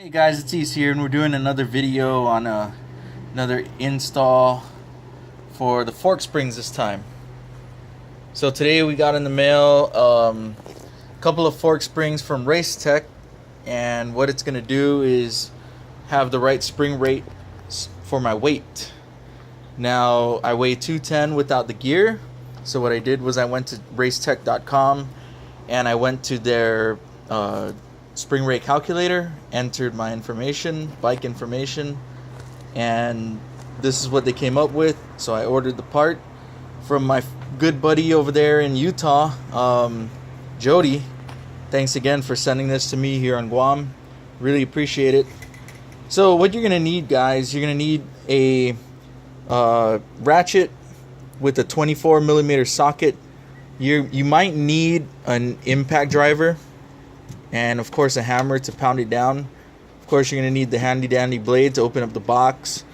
Hey guys, it's East here, and we're doing another video on another install for the fork springs this time. So today we got in the mail a couple of fork springs from Race Tech, and what it's going to do is have the right spring rate for my weight. Now I weigh 210 without the gear, so what I did was I went to racetech.com and I went to their spring rate calculator, entered my information, bike information, and this is what they came up with. So I ordered the part from my good buddy over there in Utah, Jody. Thanks again for sending this to me here on Guam. Really appreciate it. So what you're gonna need, guys, you're gonna need a ratchet with a 24mm socket. You might need an impact driver, and of course a hammer to pound it down. Of course you're going to need the handy dandy blade to open up the box.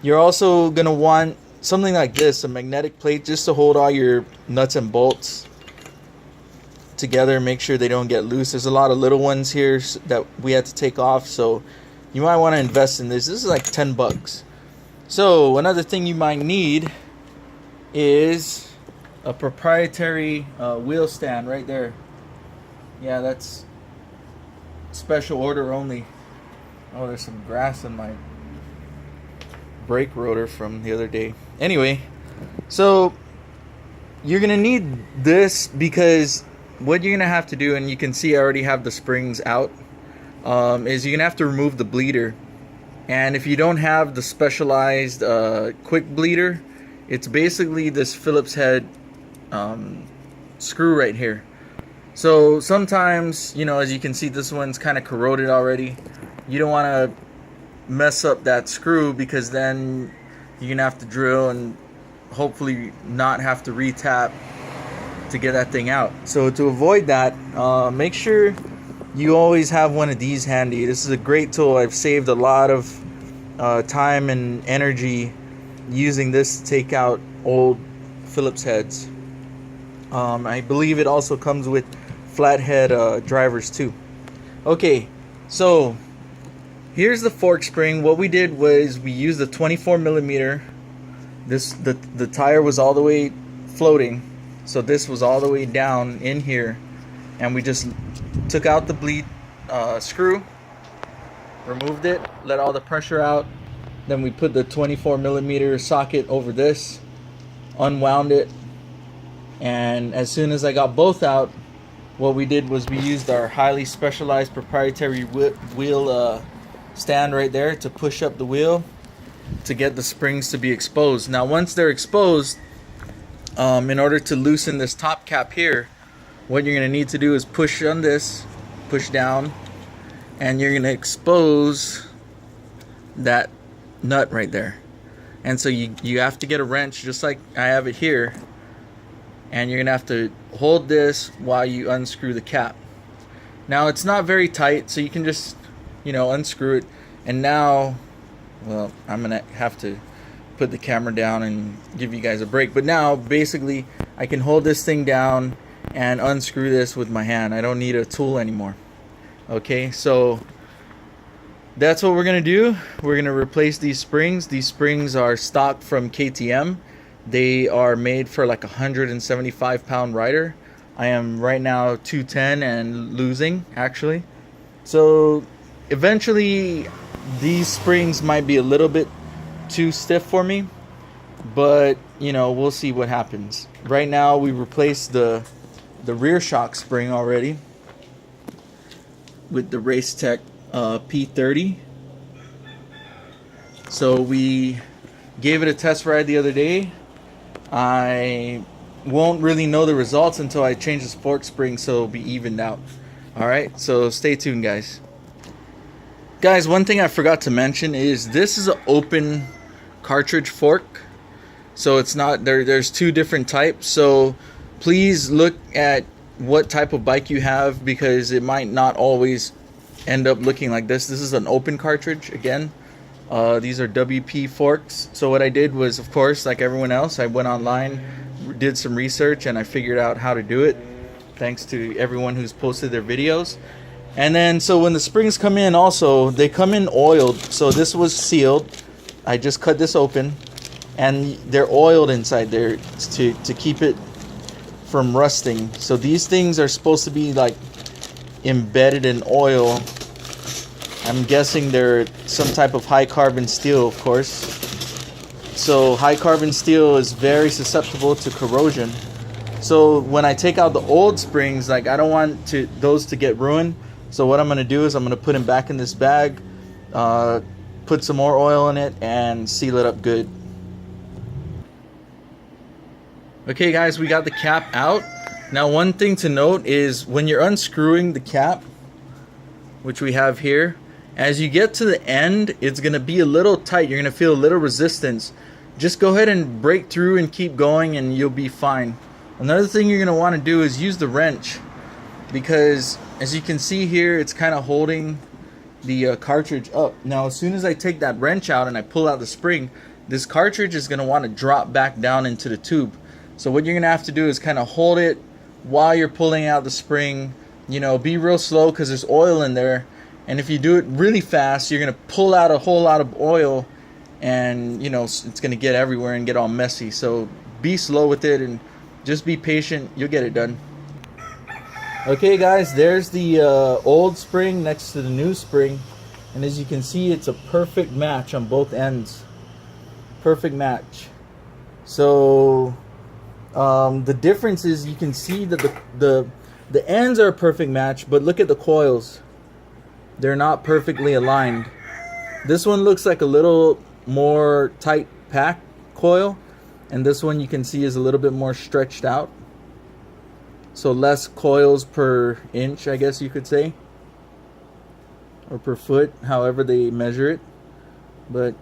You're also going to want something like this, a magnetic plate, just to hold all your nuts and bolts together. Make sure they don't get loose. There's a lot of little ones here that we had to take off, so you might want to invest in this. This is like 10 bucks. So another thing you might need is a proprietary wheel stand right there. Yeah, that's special order only. Oh, there's some grass in my brake rotor from the other day. Anyway, so you're gonna need this because what you're gonna have to do, and you can see I already have the springs out, is you're gonna have to remove the bleeder. And if you don't have the specialized quick bleeder, it's basically this Phillips head screw right here. So sometimes, you know, as you can see, this one's kind of corroded already. You don't want to mess up that screw, because then you're gonna have to drill and hopefully not have to retap to get that thing out. So to avoid that, make sure you always have one of these handy. This is a great tool. I've saved a lot of time and energy using this to take out old Phillips heads. I believe it also comes with flathead drivers too. Okay, so here's the fork spring. What we did was we used a 24mm. The tire was all the way floating, so this was all the way down in here, and we just took out the bleed screw, removed it, let all the pressure out. Then we put the 24mm socket over this, unwound it, and as soon as I got both out, what we did was we used our highly specialized proprietary wheel stand right there to push up the wheel to get the springs to be exposed. Now once they're exposed, in order to loosen this top cap here, what you're going to need to do is push on this, push down, and you're going to expose that nut right there. And so you have to get a wrench, just like I have it here, and you're gonna have to hold this while you unscrew the cap. Now it's not very tight, so you can just, you know, unscrew it. And now, well, I'm gonna have to put the camera down and give you guys a break, but now basically I can hold this thing down and unscrew this with my hand. I don't need a tool anymore. Okay, so that's what we're gonna do. We're gonna replace these springs. These springs are stock from KTM. They are made for like a 175-pound rider. I am right now 210 and losing, actually. So eventually these springs might be a little bit too stiff for me, but you know, we'll see what happens. Right now we replaced the rear shock spring already with the Race Tech P30. So we gave it a test ride the other day. I won't really know the results until I change this fork spring, so it'll be evened out. Alright, so stay tuned, guys. Guys, one thing I forgot to mention is this is an open cartridge fork. So it's not, there's two different types. So please look at what type of bike you have, because it might not always end up looking like this. This is an open cartridge again. These are WP forks. So what I did was, of course, like everyone else, I went online, did some research, and I figured out how to do it, thanks to everyone who's posted their videos. And then so when the springs come in also, they come in oiled. So this was sealed. I just cut this open and they're oiled inside there to keep it from rusting. So these things are supposed to be like embedded in oil. I'm guessing they're some type of high carbon steel, of course. So high carbon steel is very susceptible to corrosion. So when I take out the old springs, like I don't want those to get ruined. So what I'm going to do is I'm going to put them back in this bag, put some more oil in it, and seal it up good. Okay guys, we got the cap out. Now one thing to note is when you're unscrewing the cap, which we have here, as you get to the end, it's going to be a little tight. You're going to feel a little resistance. Just go ahead and break through and keep going and you'll be fine. Another thing you're going to want to do is use the wrench, because as you can see here, it's kind of holding the cartridge up. Now as soon as I take that wrench out and I pull out the spring, this cartridge is going to want to drop back down into the tube. So what you're going to have to do is kind of hold it while you're pulling out the spring. You know, be real slow because there's oil in there. And if you do it really fast, you're going to pull out a whole lot of oil and, you know, it's going to get everywhere and get all messy. So be slow with it and just be patient. You'll get it done. Okay guys, there's the old spring next to the new spring. And as you can see, it's a perfect match on both ends. Perfect match. So the difference is you can see that the ends are a perfect match, but look at the coils. They're not perfectly aligned. This one looks like a little more tight pack coil, and this one you can see is a little bit more stretched out. So less coils per inch, I guess you could say, or per foot, however they measure it. But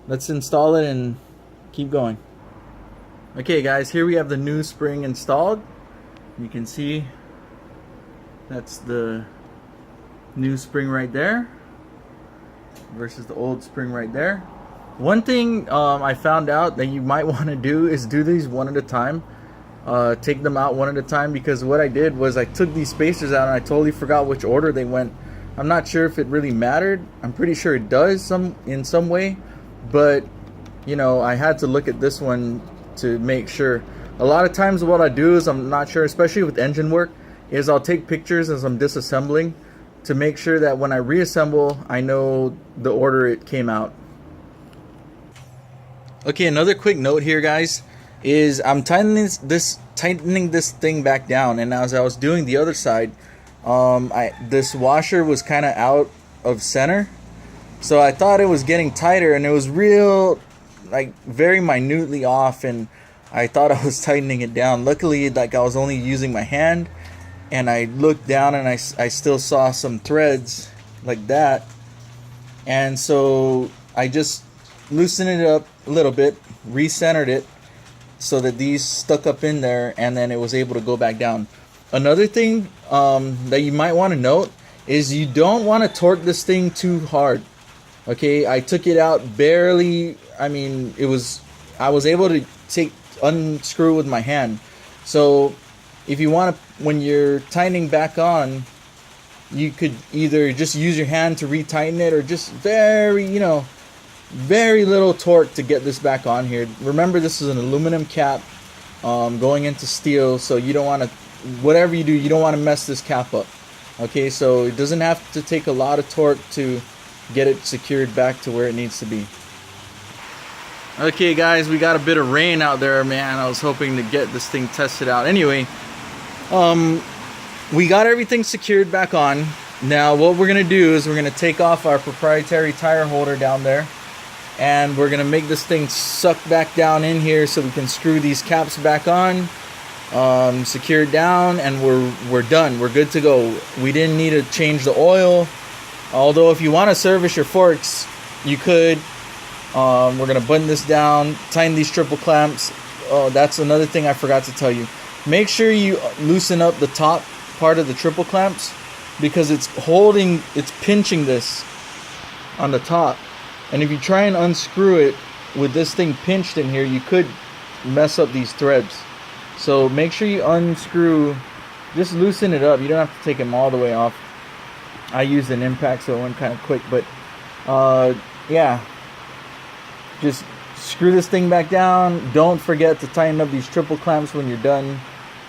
let's install it and keep going. Okay guys, here we have the new spring installed. You can see that's the new spring right there versus the old spring right there. One thing I found out that you might want to do is do these one at a time. Take them out one at a time, because what I did was I took these spacers out and I totally forgot which order they went. I'm not sure if it really mattered. I'm pretty sure it does in some way, but you know, I had to look at this one to make sure. A lot of times what I do is, I'm not sure, especially with engine work, is I'll take pictures as I'm disassembling to make sure that when I reassemble, I know the order it came out. Okay, another quick note here guys is I'm tightening this thing back down, and as I was doing the other side, this washer was kind of out of center, so I thought it was getting tighter, and it was real, like very minutely off, and I thought I was tightening it down. Luckily, like I was only using my hand, and I looked down and I still saw some threads like that, and so I just loosened it up a little bit, recentered it so that these stuck up in there, and then it was able to go back down. Another thing that you might want to note is you don't want to torque this thing too hard. Okay, I took it out barely. I mean, I was able to unscrew with my hand. So if you want to, when you're tightening back on, you could either just use your hand to retighten it, or just very little torque to get this back on here. Remember, this is an aluminum cap going into steel, so you don't want to, whatever you do, you don't want to mess this cap up. Okay, so it doesn't have to take a lot of torque to get it secured back to where it needs to be. Okay guys, we got a bit of rain out there, man. I was hoping to get this thing tested out. Anyway, we got everything secured back on. Now what we're gonna do is we're gonna take off our proprietary tire holder down there, and we're gonna make this thing suck back down in here so we can screw these caps back on, secure it down, and we're done. We're good to go. We didn't need to change the oil, although if you want to service your forks, you could. We're gonna button this down, tighten these triple clamps. Oh, that's another thing I forgot to tell you. Make sure you loosen up the top part of the triple clamps, because it's pinching this on the top, and if you try and unscrew it with this thing pinched in here, you could mess up these threads. So make sure you unscrew just loosen it up. You don't have to take them all the way off. I used an impact, so it went kind of quick, but yeah, just screw this thing back down. Don't forget to tighten up these triple clamps when you're done.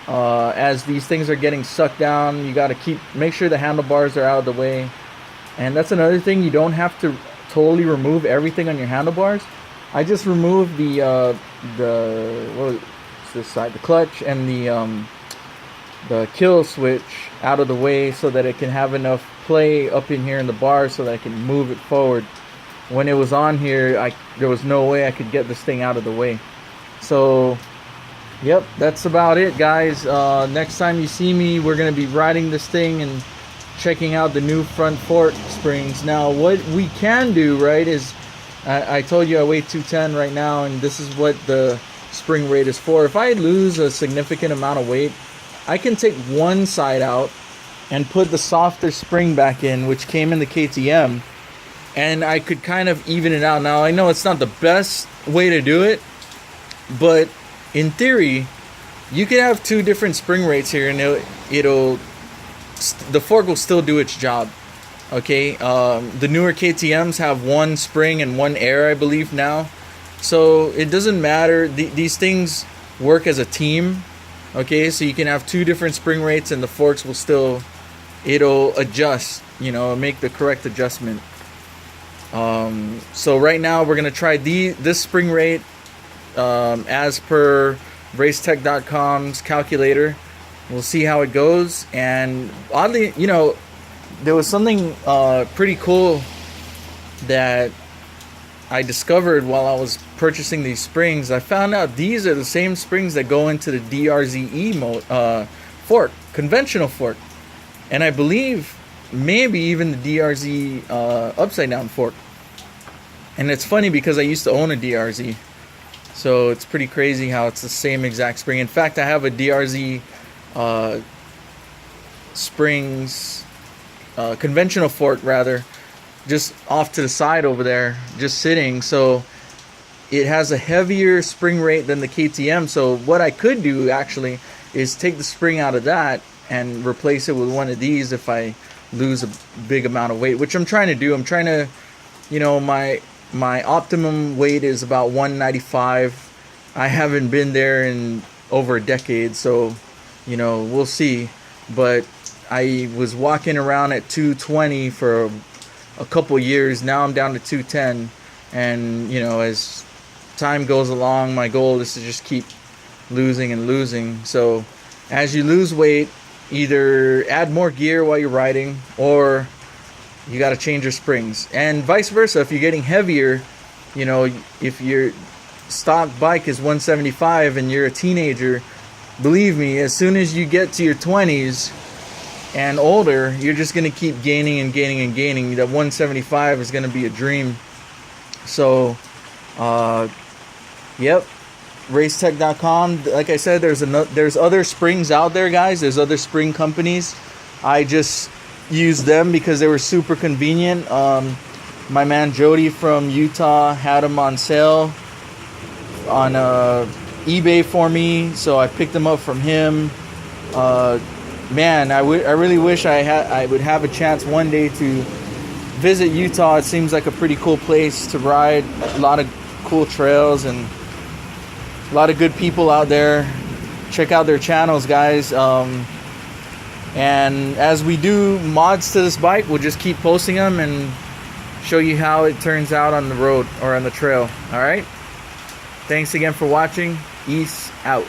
As these things are getting sucked down, you got to make sure the handlebars are out of the way. And that's another thing, you don't have to totally remove everything on your handlebars. I just removed the what is this side, the clutch and the kill switch out of the way so that it can have enough play up in here in the bar so that I can move it forward. When it was on here, there was no way I could get this thing out of the way. So yep, that's about it, guys. Next time you see me, we're gonna be riding this thing and checking out the new front fork springs. Now what we can do, right, is I told you I weigh 210 right now, and this is what the spring rate is for. If I lose a significant amount of weight, I can take one side out and put the softer spring back in, which came in the KTM, and I could kind of even it out. Now I know it's not the best way to do it, but in theory you could have two different spring rates here, and the fork will still do its job. Okay, the newer KTMs have one spring and one air, I believe, now, so it doesn't matter. These things work as a team. Okay, so you can have two different spring rates and the forks will still, it'll adjust, you know, make the correct adjustment. So right now we're gonna try this spring rate as per racetech.com's calculator. We'll see how it goes. And oddly, you know, there was something pretty cool that I discovered while I was purchasing these springs. I found out these are the same springs that go into the DRZE fork, conventional fork, and I believe maybe even the DRZ upside down fork. And it's funny because I used to own a DRZ, so it's pretty crazy how it's the same exact spring. In fact, I have a DRZ springs conventional fork, rather, just off to the side over there, just sitting. So it has a heavier spring rate than the KTM. So what I could do actually is take the spring out of that and replace it with one of these if I lose a big amount of weight, which I'm trying to do. I'm trying to, you know, my optimum weight is about 195. I haven't been there in over a decade, so, you know, we'll see. But I was walking around at 220 for a couple years. Now I'm down to 210, and, you know, as time goes along, my goal is to just keep losing and losing. So as you lose weight, either add more gear while you're riding, or you got to change your springs, and vice versa. If you're getting heavier, you know, if your stock bike is 175 and you're a teenager, believe me, as soon as you get to your 20s and older, you're just going to keep gaining and gaining and gaining. That 175 is going to be a dream. So yep, racetech.com. Like I said, there's other springs out there, guys. There's other spring companies. I just used them because they were super convenient. My man Jody from Utah had them on sale on eBay for me, so I picked them up from him. Man, I really wish I would have a chance one day to visit Utah. It seems like a pretty cool place to ride. A lot of cool trails and a lot of good people out there. Check out their channels, guys. And as we do mods to this bike, we'll just keep posting them and show you how it turns out on the road or on the trail. All right, thanks again for watching. Peace out.